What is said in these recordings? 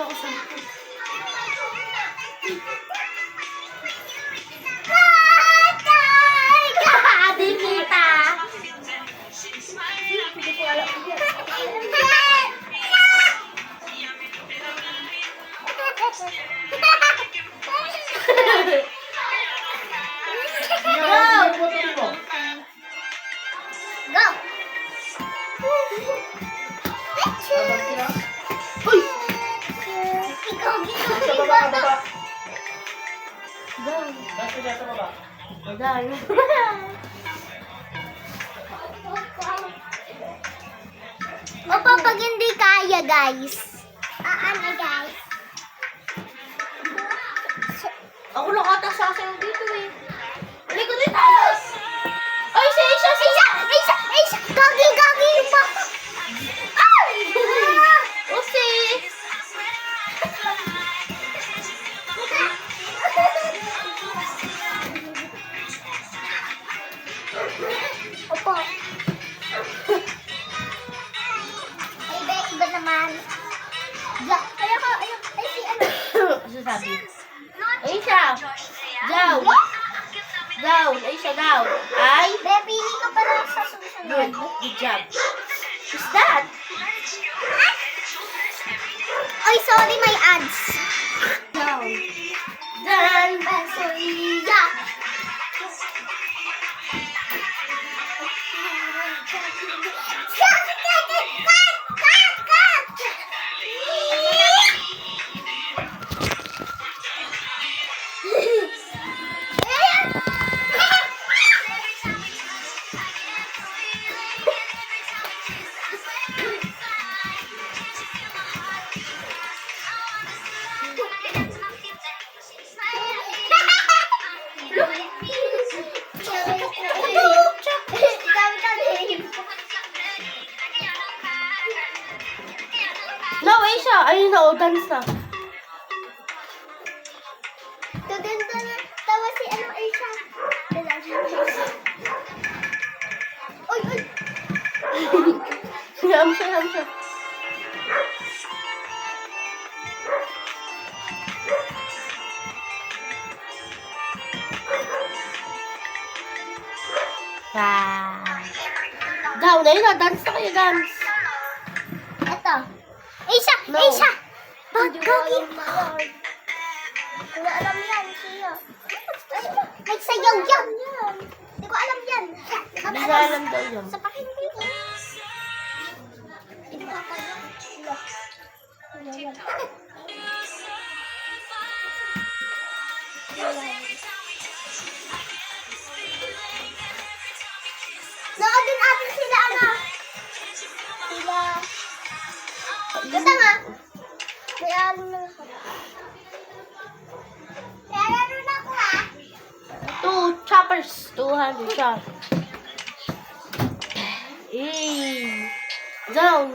nakita ko sa... Di kita. Hindi ko alam. Go! Uy! Ikaw, Sa baba. Go! Sa baba. Madami. Opo, pag hindi kaya, guys. Ano, guys? Ako nakata sa akin dito eh. Balik ko dito! Ay, Aisha! Gagi pa! Ay! Usi! Opo. Iba naman. Ay, si ano? Ano sabi? Aisha! Down! Down! Aisha, down! Ay! Pili ka pa lang sa susunod. Good job. Who's that? Ay, sorry, may ads. Down! Down! Basuya. No, Aisha! Ayun na, dance na. Gaganda na. Tawa si ano, Aisha. Uy! Ham siya. Down, ayun na, dance na kayo, dance. Ito. Aisha! No. Aisha! Hindi ko alam Wala alam yan. Siya. Nagsayaw yan. Hindi ko alam yan. Hindi na alam daw yun. Sa pakindi. Hindi ko Noodin natin sila, ano? Sila. Ganda nga. May ano na ako. May ano na ako, ha? 2 choppers. 200 chop. Down.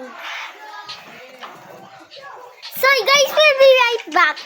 So, guys, we'll be right back.